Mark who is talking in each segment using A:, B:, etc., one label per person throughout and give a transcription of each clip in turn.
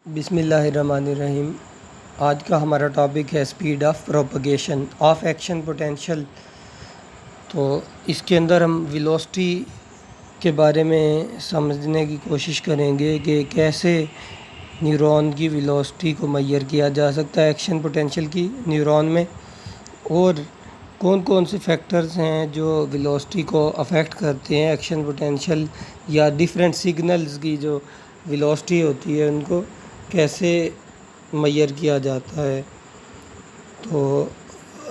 A: बिस्मिल्लाहिर्रहमानिर्रहीम। आज का हमारा टॉपिक है speed of propagation of action potential. तो इसके अंदर हम वेलोसिटी के बारे में समझने की कोशिश करेंगे कि कैसे न्यूरॉन की वेलोसिटी को मेजर किया जा सकता है एक्शन पोटेंशियल की न्यूरॉन में, और कौन कौन से फैक्टर्स हैं जो वेलोसिटी को अफेक्ट करते हैं एक्शन पोटेंशियल या डिफरेंट सिग्नल्स की जो वेलोसिटी होती है उनको कैसे मेजर किया जाता है। तो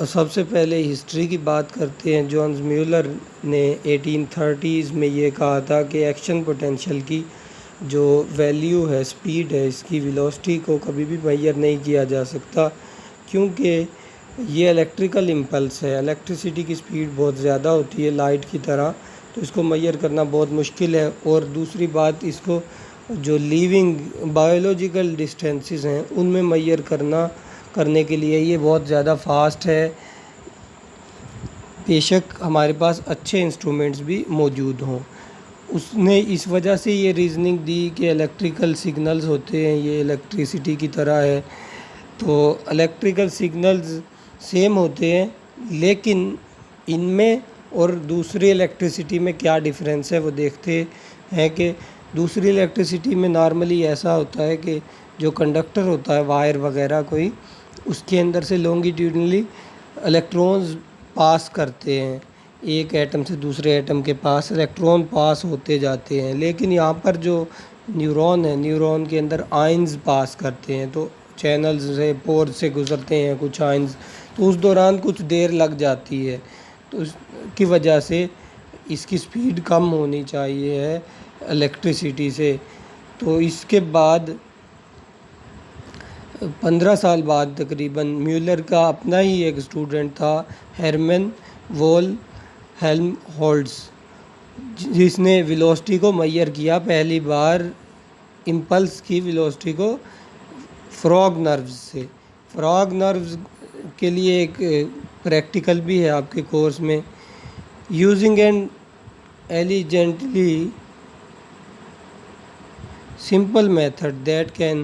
A: सबसे पहले हिस्ट्री की बात करते हैं। जॉन म्यूलर ने 1830s में ये कहा था कि एक्शन पोटेंशियल की जो वैल्यू है, स्पीड है, इसकी वेलोसिटी को कभी भी मेजर नहीं किया जा सकता, क्योंकि ये इलेक्ट्रिकल इम्पल्स है। इलेक्ट्रिसिटी की स्पीड बहुत ज़्यादा होती है लाइट की तरह, तो इसको मेजर करना बहुत मुश्किल है। और दूसरी बात, इसको जो लिविंग बायोलॉजिकल डिस्टेंसेस हैं उनमें मेजर करने के लिए ये बहुत ज़्यादा फास्ट है। बेशक हमारे पास अच्छे इंस्ट्रूमेंट्स भी मौजूद हों। उसने इस वजह से ये रीज़निंग दी कि इलेक्ट्रिकल सिग्नल्स होते हैं, ये इलेक्ट्रिसिटी की तरह है। तो इलेक्ट्रिकल सिग्नल्स सेम होते हैं, लेकिन इनमें और दूसरी इलेक्ट्रिसिटी में क्या डिफरेंस है वो देखते हैं कि दूसरी इलेक्ट्रिसिटी में नॉर्मली ऐसा होता है कि जो कंडक्टर होता है, वायर वगैरह कोई, उसके अंदर से लॉन्गिट्यूडनली इलेक्ट्रॉन्स पास करते हैं। एक एटम से दूसरे एटम के पास इलेक्ट्रॉन पास होते जाते हैं। लेकिन यहाँ पर जो न्यूरॉन है, न्यूरॉन के अंदर आयंस पास करते हैं, तो चैनल्स से, पोर से गुज़रते हैं कुछ आयंस, तो उस दौरान कुछ देर लग जाती है। तो उसकी वजह से इसकी स्पीड कम होनी चाहिए है इलेक्ट्रिसिटी से। तो इसके बाद 15 साल बाद तकरीबन म्यूलर का अपना ही एक स्टूडेंट था, हेरमन वोल हेल्महोल्ट्ज़, जिसने वेलोसिटी को मेजर किया पहली बार, इम्पल्स की वेलोसिटी को फ्रॉग नर्व्स से। फ्रॉग नर्व्स के लिए एक प्रैक्टिकल भी है आपके कोर्स में। Using an elegantly simple method that can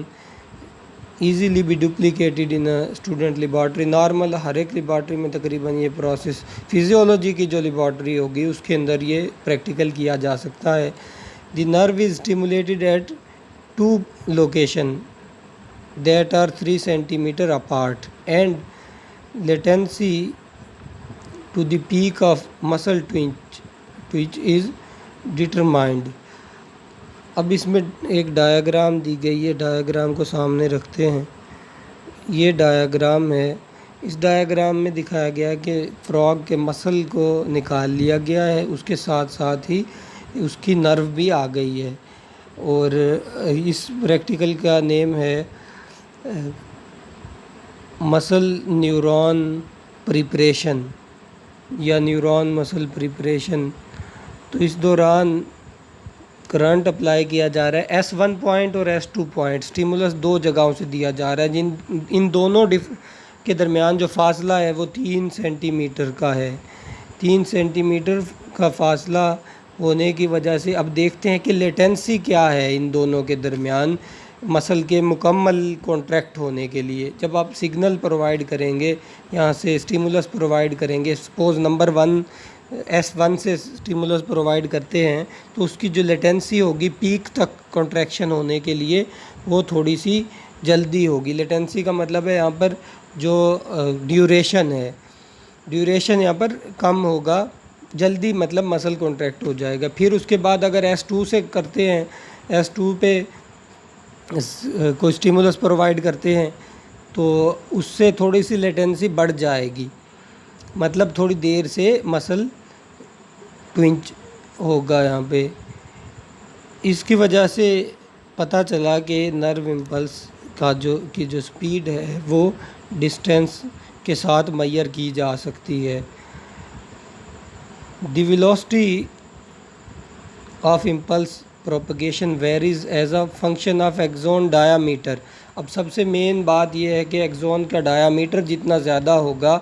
A: easily be duplicated in a student laboratory। Normal हर एक लेबॉर्ट्री में तकरीबन ये प्रोसेस, फिजियोलॉजी की जो लेबॉर्ट्री होगी उसके अंदर ये प्रैक्टिकल किया जा सकता है। The nerve is stimulated at 2 location that are 3 centimeter apart and latency to the peak of muscle twitch is determined। अब इसमें एक डायग्राम दी गई है, डायग्राम को सामने रखते हैं। ये डायग्राम है। इस डायग्राम में दिखाया गया है कि फ्रॉग के मसल को निकाल लिया गया है, उसके साथ साथ ही उसकी नर्व भी आ गई है। और इस प्रैक्टिकल का नेम है मसल न्यूरॉन प्रिपरेशन या न्यूरॉन मसल प्रिपरेशन। तो इस दौरान करंट अप्लाई किया जा रहा है। S1 पॉइंट और S2 पॉइंट स्टिमुलस 2 जगहों से दिया जा रहा है, इन दोनों के दरमियान जो फासला है वो 3 सेंटीमीटर का है। 3 सेंटीमीटर का फासला होने की वजह से अब देखते हैं कि लेटेंसी क्या है इन दोनों के दरमियान मसल के मुकम्मल कॉन्ट्रैक्ट होने के लिए। जब आप सिग्नल प्रोवाइड करेंगे, यहाँ से स्टिमुलस प्रोवाइड करेंगे, सपोज़ नंबर 1 S1 से स्टिमुलस प्रोवाइड करते हैं, तो उसकी जो लेटेंसी होगी पीक तक कॉन्ट्रैक्शन होने के लिए वो थोड़ी सी जल्दी होगी। लेटेंसी का मतलब है यहाँ पर जो ड्यूरेशन है, ड्यूरेशन यहाँ पर कम होगा, जल्दी मतलब मसल कॉन्ट्रैक्ट हो जाएगा। फिर उसके बाद अगर S2 से करते हैं, S2 पे कोई स्टिमुलस प्रोवाइड करते हैं, तो उससे थोड़ी सी लेटेंसी बढ़ जाएगी, मतलब थोड़ी देर से मसल ट्विंच होगा यहाँ पे। इसकी वजह से पता चला कि नर्व इम्पल्स का जो स्पीड है वो डिस्टेंस के साथ मेजर की जा सकती है। The velocity of impulse propagation varies as a function of axon diameter. अब सबसे मेन बात यह है कि एक्सॉन का डायामीटर जितना ज़्यादा होगा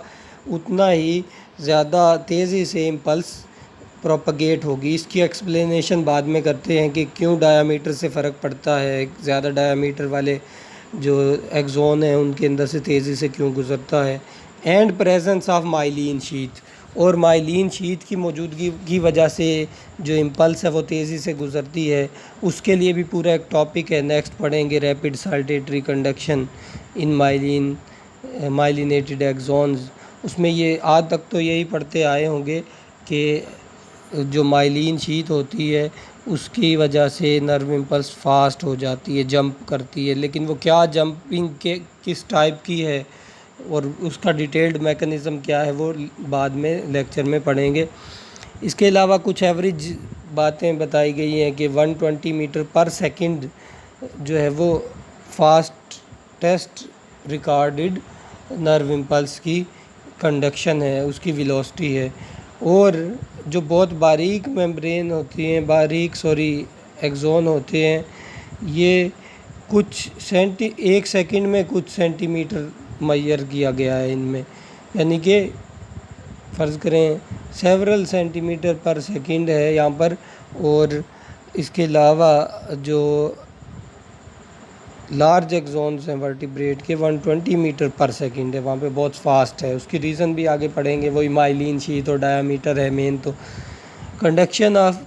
A: उतना ही ज़्यादा तेज़ी से इम्पल्स प्रोपगेट होगी। इसकी एक्सप्लेनेशन बाद में करते हैं कि क्यों डायामीटर से फ़र्क पड़ता है, ज़्यादा डायामीटर वाले जो एक्सोन हैं उनके अंदर से तेज़ी से क्यों गुज़रता है। And presence of myelin sheath, और माइलिन शीथ की मौजूदगी की वजह से जो इम्पल्स है वो तेज़ी से गुज़रती है, उसके लिए भी पूरा एक टॉपिक है, नेक्स्ट पढ़ेंगे रैपिड साल्टेटरी कंडक्शन इन माइलिनेटेड एक्सोन्स। उसमें ये आज तक तो यही पढ़ते आए होंगे कि जो माइलिन शीथ होती है उसकी वजह से नर्व इम्पल्स फास्ट हो जाती है, जंप करती है, लेकिन वो क्या जंपिंग के किस टाइप की है और उसका डिटेल्ड मैकेनिज़्म क्या है वो बाद में लेक्चर में पढ़ेंगे। इसके अलावा कुछ एवरेज बातें बताई गई हैं कि 120 मीटर पर सेकंड जो है वो फास्टेस्ट रिकॉर्डेड नर्व इम्पल्स की कंडक्शन है, उसकी वेलोसिटी है। और जो बहुत बारीक मेम्ब्रेन होती हैं, एक्सोन होते हैं, ये एक सेकंड में कुछ सेंटीमीटर मेजर किया गया है इनमें, यानी कि फ़र्ज़ करें सेवरल सेंटीमीटर पर सेकंड है यहाँ पर। और इसके अलावा जो लार्ज एक्सोन्स हैं वर्टिब्रेट के 120 मीटर पर सेकंड है, वहाँ पे बहुत फास्ट है। उसकी रीज़न भी आगे पढ़ेंगे, वही माइलिन शीथ और डायामीटर है मेन। तो conduction of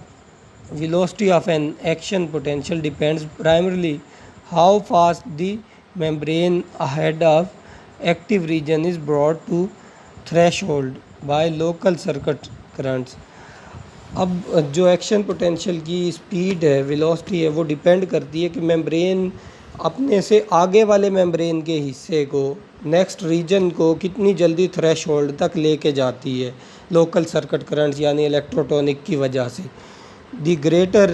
A: velocity of an action potential depends primarily how fast the membrane ahead of active region is brought to threshold by local circuit currents। अब जो एक्शन पोटेंशियल की speed है, velocity है, वो depend करती है कि मेम्ब्रेन अपने से आगे वाले मेम्ब्रेन के हिस्से को, नेक्स्ट रीजन को कितनी जल्दी थ्रेशोल्ड तक लेके जाती है लोकल सर्किट करंट्स यानी इलेक्ट्रोटोनिक की वजह से। The greater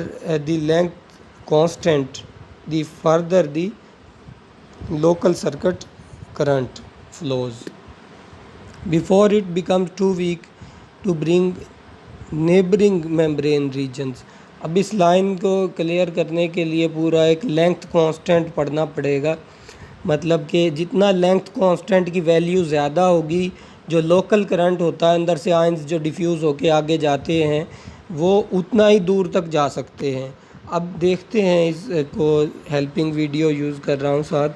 A: the length constant, the further the local circuit current flows before it becomes too weak to bring neighboring membrane regions। अब इस लाइन को क्लियर करने के लिए पूरा एक लेंथ कांस्टेंट पढ़ना पड़ेगा, मतलब कि जितना लेंथ कांस्टेंट की वैल्यू ज़्यादा होगी, जो लोकल करंट होता है अंदर से आयंस जो डिफ्यूज़ होके आगे जाते हैं वो उतना ही दूर तक जा सकते हैं। अब देखते हैं, इसको हेल्पिंग वीडियो यूज़ कर रहा हूँ साथ,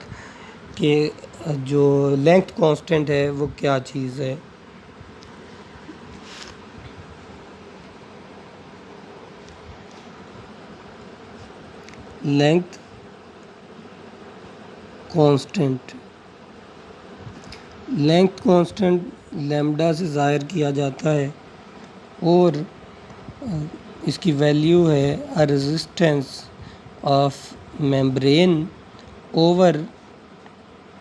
A: कि जो लेंथ कांस्टेंट है वो क्या चीज़ है। लेंथ कांस्टेंट लैम्डा से ज़ाहिर किया जाता है और इसकी वैल्यू है a resistance of membrane over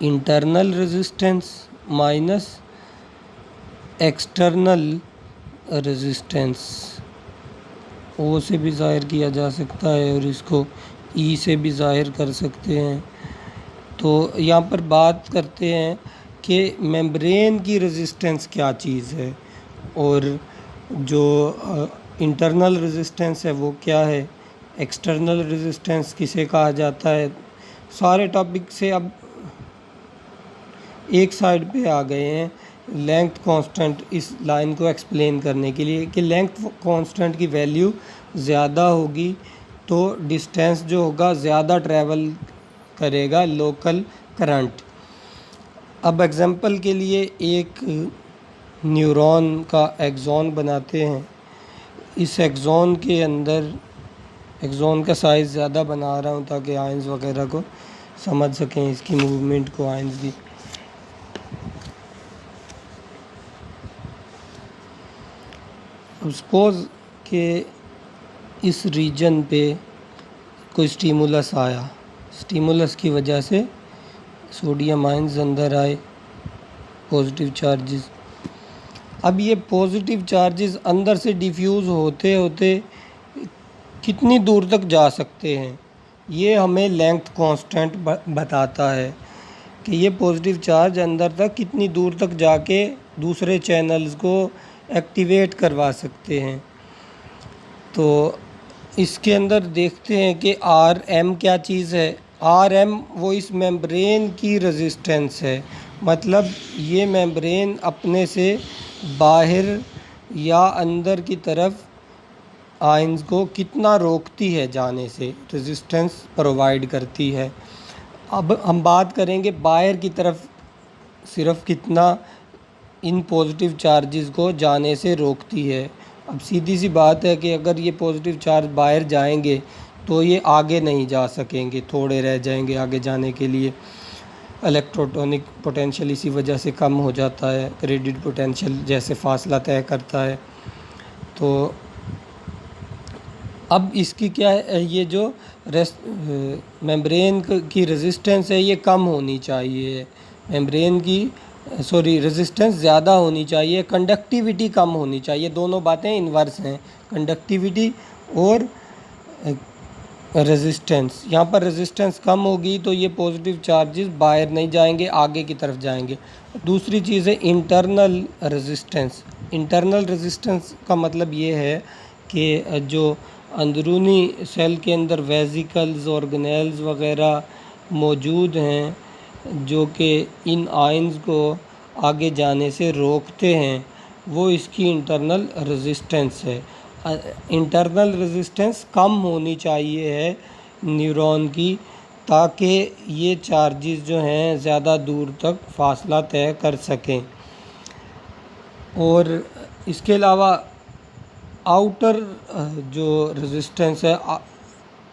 A: internal resistance minus external resistance. ओ से भी ज़ाहिर किया जा सकता है और इसको ई से भी ज़ाहिर कर सकते हैं। तो यहाँ पर बात करते हैं कि मेम्ब्रेन की रेजिस्टेंस क्या चीज़ है और जो इंटरनल रेजिस्टेंस है वो क्या है, एक्सटर्नल रेजिस्टेंस किसे कहा जाता है। सारे टॉपिक से अब एक साइड पे आ गए हैं लेंथ कांस्टेंट इस लाइन को एक्सप्लेन करने के लिए कि लेंथ कांस्टेंट की वैल्यू ज़्यादा होगी तो डिस्टेंस जो होगा ज़्यादा ट्रैवल करेगा लोकल करंट। अब एग्जांपल के लिए एक न्यूरॉन का एक्सोन बनाते हैं। इस एक्सोन के अंदर, एक्सोन का साइज़ ज़्यादा बना रहा हूँ ताकि आयंस वगैरह को समझ सकें, इसकी मूवमेंट को आयंस की। अब सपोज़ कि इस रीजन पे कोई स्टिमुलस आया, स्टिमुलस की वजह से सोडियम आयंस अंदर आए, पॉजिटिव चार्जेस। अब ये पॉजिटिव चार्जेस अंदर से डिफ्यूज़ होते होते कितनी दूर तक जा सकते हैं, ये हमें लेंथ कांस्टेंट बताता है कि ये पॉजिटिव चार्ज अंदर तक कितनी दूर तक जाके दूसरे चैनल्स को एक्टिवेट करवा सकते हैं। तो इसके अंदर देखते हैं कि आर एम क्या चीज़ है। आर एम वो इस मेम्ब्रेन की रेजिस्टेंस है, मतलब ये मेम्ब्रेन अपने से बाहर या अंदर की तरफ आयंस को कितना रोकती है जाने से, रेजिस्टेंस प्रोवाइड करती है। अब हम बात करेंगे बाहर की तरफ सिर्फ कितना इन पॉजिटिव चार्जेस को जाने से रोकती है। अब सीधी सी बात है कि अगर ये पॉजिटिव चार्ज बाहर जाएंगे तो ये आगे नहीं जा सकेंगे, थोड़े रह जाएंगे आगे जाने के लिए। इलेक्ट्रोटोनिक पोटेंशियल इसी वजह से कम हो जाता है, क्रेडिट पोटेंशियल जैसे फासला तय करता है। तो अब इसकी क्या है, ये जो मेम्ब्रेन की रेजिस्टेंस है ये कम होनी चाहिए, मेम्ब्रेन की रेजिस्टेंस ज़्यादा होनी चाहिए, कंडक्टिविटी कम होनी चाहिए। दोनों बातें इन्वर्स हैं, कंडक्टिविटी और रेजिस्टेंस। यहाँ पर रेजिस्टेंस कम होगी तो ये पॉजिटिव चार्जेस बाहर नहीं जाएंगे, आगे की तरफ जाएंगे। दूसरी चीज़ है इंटरनल रेजिस्टेंस। इंटरनल रेजिस्टेंस का मतलब ये है कि जो अंदरूनी सेल के अंदर वेसिकल्स ऑर्गेनेल्स वगैरह मौजूद हैं जो कि इन आयंस को आगे जाने से रोकते हैं, वो इसकी इंटरनल रेजिस्टेंस है। इंटरनल रेजिस्टेंस कम होनी चाहिए है न्यूरॉन की, ताकि ये चार्जेस जो हैं ज़्यादा दूर तक फासला तय कर सकें। और इसके अलावा आउटर जो रेजिस्टेंस है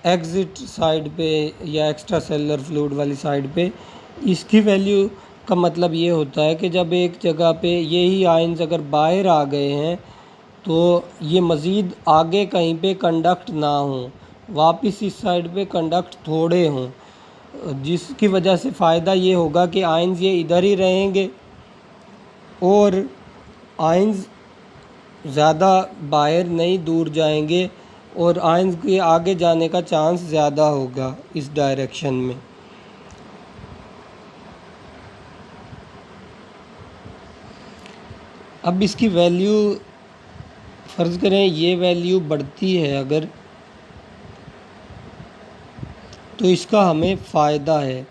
A: एग्ज़िट साइड पे या एक्स्ट्रा सेलुलर फ्लूइड वाली साइड पे, इसकी वैल्यू का मतलब ये होता है कि जब एक जगह पे यही आयंस अगर बाहर आ गए हैं तो ये मज़ीद आगे कहीं पे कंडक्ट ना हों, वापस इस साइड पे कंडक्ट थोड़े हों, जिसकी वजह से फ़ायदा ये होगा कि आयंस ये इधर ही रहेंगे और आयंस ज़्यादा बाहर नहीं दूर जाएंगे और आयंस के आगे जाने का चांस ज़्यादा होगा इस डायरेक्शन में। अब इसकी वैल्यू फ़र्ज़ करें ये वैल्यू बढ़ती है अगर, तो इसका हमें फ़ायदा है,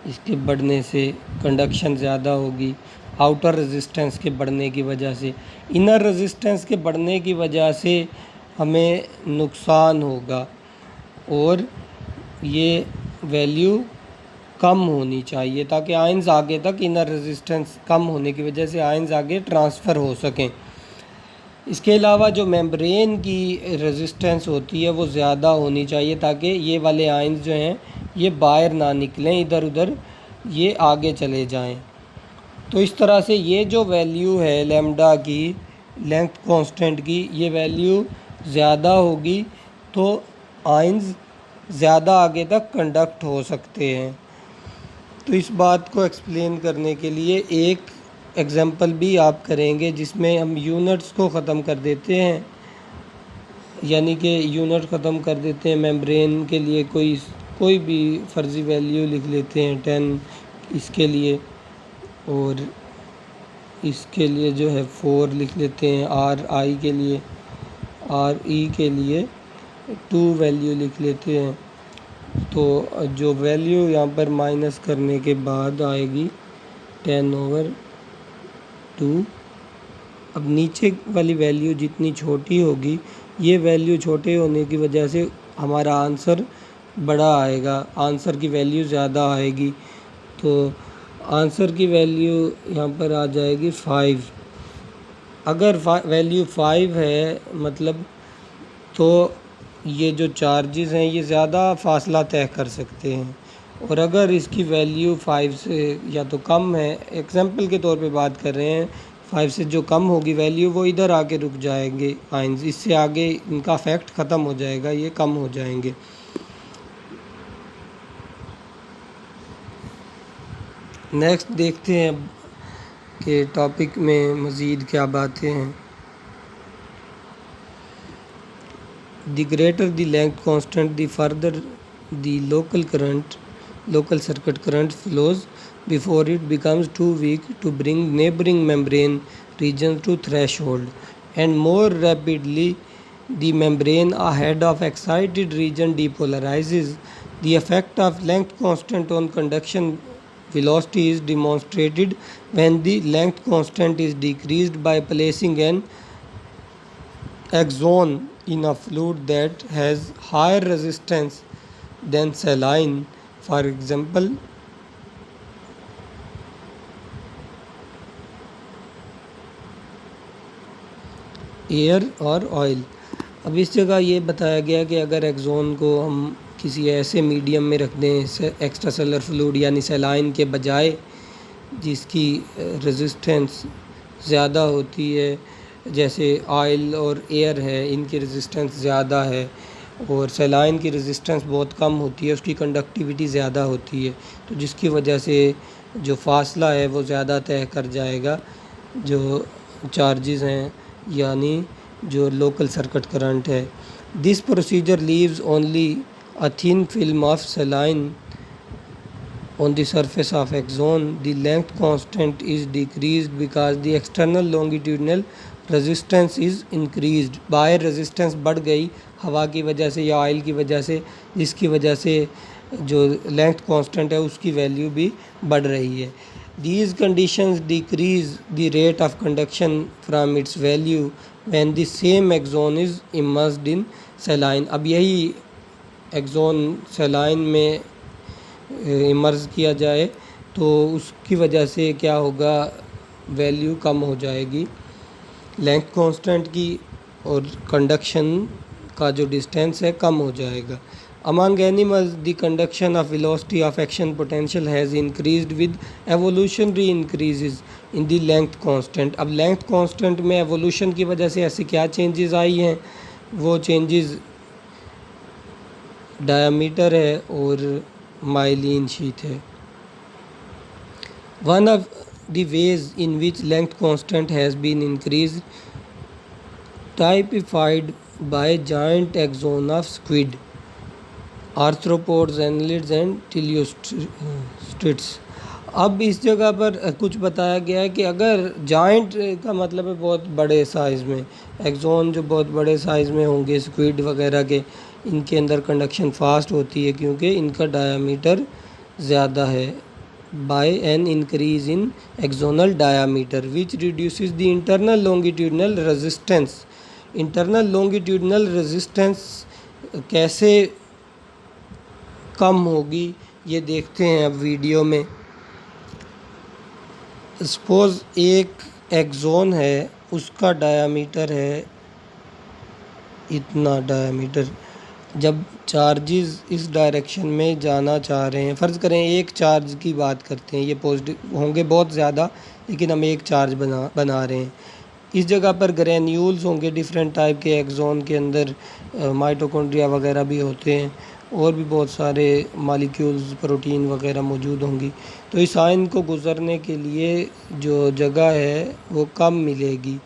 A: इसके बढ़ने से कंडक्शन ज़्यादा होगी आउटर रेजिस्टेंस के बढ़ने की वजह से। इनर रेजिस्टेंस के बढ़ने की वजह से हमें नुकसान होगा और ये वैल्यू कम होनी चाहिए ताकि आयंस आगे तक, इनर रेजिस्टेंस कम होने की वजह से आयंस आगे ट्रांसफ़र हो सकें। इसके अलावा जो मेम्ब्रेन की रेजिस्टेंस होती है वो ज़्यादा होनी चाहिए ताकि ये वाले आयंस जो हैं ये बाहर ना निकलें इधर उधर, ये आगे चले जाएं। तो इस तरह से ये जो वैल्यू है लैम्डा की, लेंथ कांस्टेंट की, ये वैल्यू ज़्यादा होगी तो आयंस ज़्यादा आगे तक कंडक्ट हो सकते हैं। तो इस बात को एक्सप्लेन करने के लिए एक एग्ज़ाम्पल भी आप करेंगे जिसमें हम यूनिट्स को ख़त्म कर देते हैं, यानी कि यूनिट ख़त्म कर देते हैं। मेम्ब्रेन के लिए कोई भी फ़र्ज़ी वैल्यू लिख लेते हैं 10 इसके लिए, और इसके लिए जो है 4 लिख लेते हैं, आर आई के लिए, आर ई के लिए 2 वैल्यू लिख लेते हैं। तो जो वैल्यू यहाँ पर माइनस करने के बाद आएगी 10/2। अब नीचे वाली वैल्यू जितनी छोटी होगी, ये वैल्यू छोटे होने की वजह से हमारा आंसर बड़ा आएगा, आंसर की वैल्यू ज़्यादा आएगी। तो आंसर की वैल्यू यहाँ पर आ जाएगी 5। अगर वैल्यू 5 है मतलब तो ये जो चार्जेस हैं ये ज़्यादा फासला तय कर सकते हैं, और अगर इसकी वैल्यू 5 से या तो कम है, एग्जांपल के तौर पे बात कर रहे हैं, 5 से जो कम होगी वैल्यू वो इधर आके रुक जाएंगे आयंस, इससे आगे इनका इफेक्ट ख़त्म हो जाएगा, ये कम हो जाएंगे। नेक्स्ट देखते हैं अब कि टॉपिक में मज़ीद क्या बातें हैं। The greater the length constant, the further the local circuit current flows before it becomes too weak to bring neighboring membrane regions to threshold, and more rapidly the membrane ahead of excited region depolarizes. The effect of length constant on conduction velocity is demonstrated when the length constant is decreased by placing an axon in a fluid that has higher resistance than saline, for example air और oil. अब इस जगह ये बताया गया कि अगर axon को हम किसी ऐसे मीडियम में रख दें एक्स्ट्रा सेलर फ्लूइड यानी सलाइन के बजाय, जिसकी रेजिस्टेंस ज़्यादा होती है, जैसे ऑयल और एयर है इनकी रेजिस्टेंस ज़्यादा है और सलाइन की रेजिस्टेंस बहुत कम होती है, उसकी कंडक्टिविटी ज़्यादा होती है, तो जिसकी वजह से जो फासला है वो ज़्यादा तय कर जाएगा जो चार्जेस हैं यानी जो लोकल सर्किट करंट है। This procedure leaves only a thin film of saline on the surface of axon. The length constant is decreased because the external longitudinal resistance is increased. बाहर रेजिस्टेंस बढ़ गई हवा की वजह से या ऑयल की वजह से, जिसकी वजह से जो लेंथ कांस्टेंट है उसकी वैल्यू भी बढ़ रही है। These conditions decrease the rate of conduction from its value when the same axon is immersed in saline. अब यही एक्सोन सलाइन में इमर्ज किया जाए तो उसकी वजह से क्या होगा, वैल्यू कम हो जाएगी लेंथ कांस्टेंट की और कंडक्शन का जो डिस्टेंस है कम हो जाएगा। Among animals the conduction of velocity of action potential has increased with evolutionary increases in the length constant. अब लेंथ कांस्टेंट में एवोल्यूशन की वजह से ऐसी क्या चेंजेस आई हैं, वो चेंजेस डायमीटर है और माइलिन शीट है। One of the ways in which length constant has been increased, typified by giant axon of squid, arthropods, annelids and teleostrids। अब इस जगह पर कुछ बताया गया है कि अगर जाइंट का मतलब है बहुत बड़े साइज़ में, एक्सोन जो बहुत बड़े साइज़ में होंगे स्क्विड वगैरह के, इनके अंदर कंडक्शन फास्ट होती है क्योंकि इनका डायामीटर ज़्यादा है by an increase in axonal diameter which reduces the internal longitudinal resistance. Internal longitudinal resistance कैसे कम होगी ये देखते हैं अब वीडियो में। सपोज़ एक एक्सोन है, उसका डायामीटर है इतना डायामीटर, जब चार्जेस इस डायरेक्शन में जाना चाह रहे हैं, फ़र्ज़ करें एक चार्ज की बात करते हैं, ये पॉजिटिव होंगे बहुत ज़्यादा लेकिन हम एक चार्ज बना रहे हैं। इस जगह पर ग्रेन्यूल्स होंगे डिफरेंट टाइप के, एक्सोन के अंदर माइटोकॉन्ड्रिया वगैरह भी होते हैं और भी बहुत सारे मॉलिक्यूल्स प्रोटीन वगैरह मौजूद होंगी, तो इस आयन को गुज़रने के लिए जो जगह है वो कम मिलेगी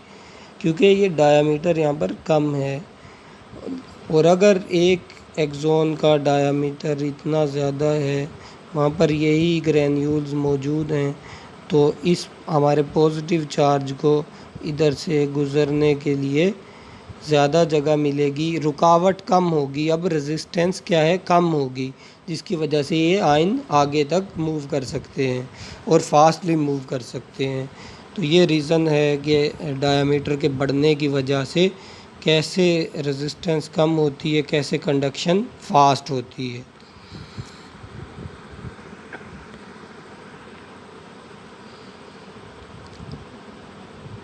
A: क्योंकि ये डायामीटर यहाँ पर कम है। और अगर एक एक्सोन का डायामीटर इतना ज़्यादा है, वहाँ पर यही ग्रेन्यूल्स मौजूद हैं, तो इस हमारे पॉजिटिव चार्ज को इधर से गुज़रने के लिए ज़्यादा जगह मिलेगी, रुकावट कम होगी, अब रेजिस्टेंस क्या है कम होगी, जिसकी वजह से ये आयन आगे तक मूव कर सकते हैं और फास्टली मूव कर सकते हैं। तो ये रीज़न है कि डायामीटर के बढ़ने की वजह से कैसे रेजिस्टेंस कम होती है, कैसे कंडक्शन फास्ट होती है।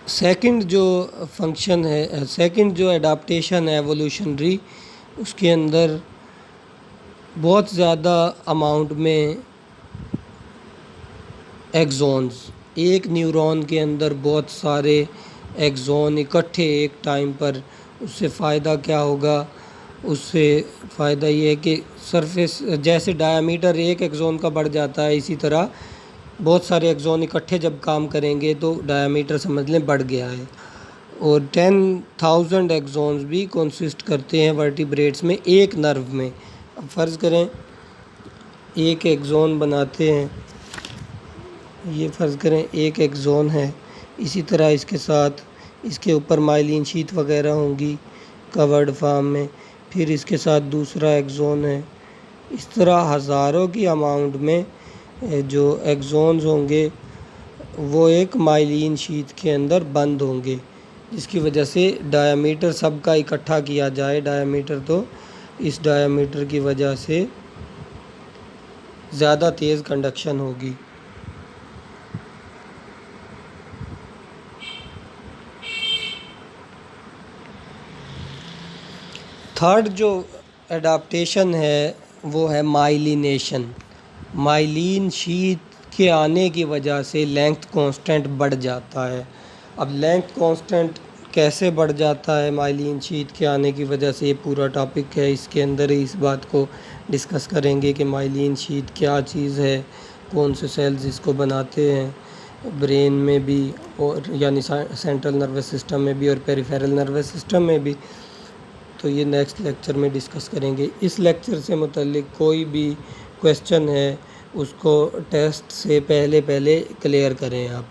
A: सेकंड जो फंक्शन है, सेकंड जो एडाप्टेशन है एवोल्यूशनरी, उसके अंदर बहुत ज़्यादा अमाउंट में एक्सोन्स, एक न्यूरॉन के अंदर बहुत सारे एक्सोन इकट्ठे एक टाइम पर, उससे फ़ायदा क्या होगा, उससे फ़ायदा ये है कि सरफेस जैसे डायामीटर एक एक्सोन का बढ़ जाता है, इसी तरह बहुत सारे एक्सोन इकट्ठे जब काम करेंगे तो डायामीटर समझ लें बढ़ गया है। और 10,000 एक्सोन्स भी कंसिस्ट करते हैं वर्टिब्रेट्स में एक नर्व में। अब फ़र्ज़ करें एक एक्सोन बनाते हैं, ये फ़र्ज़ करें एक एक्सोन है, इसी तरह इसके साथ इसके ऊपर माइलिन शीट वगैरह होंगी कवर्ड फॉर्म में, फिर इसके साथ दूसरा एक्सोन है, इस तरह हज़ारों की अमाउंट में जो एक्सोन्स होंगे वो एक माइलिन शीट के अंदर बंद होंगे। जिसकी वजह से डायामीटर सब का इकट्ठा किया जाए डायामीटर, तो इस डायामीटर की वजह से ज़्यादा तेज़ कंडक्शन होगी। थर्ड जो एडाप्टेशन है वो है माइलिनेशन। माइलिन शीट के आने की वजह से लेंथ कांस्टेंट बढ़ जाता है। अब लेंथ कांस्टेंट कैसे बढ़ जाता है माइलिन शीट के आने की वजह से, ये पूरा टॉपिक है, इसके अंदर ही इस बात को डिस्कस करेंगे कि माइलिन शीट क्या चीज़ है, कौन से सेल्स इसको बनाते हैं, ब्रेन में भी और यानी सेंट्रल नर्वस सिस्टम में भी और पेरिफेरल नर्वस सिस्टम में भी। तो ये नेक्स्ट लेक्चर में डिस्कस करेंगे। इस लेक्चर से मुतल्लिक कोई भी क्वेश्चन है उसको टेस्ट से पहले क्लियर करें आप।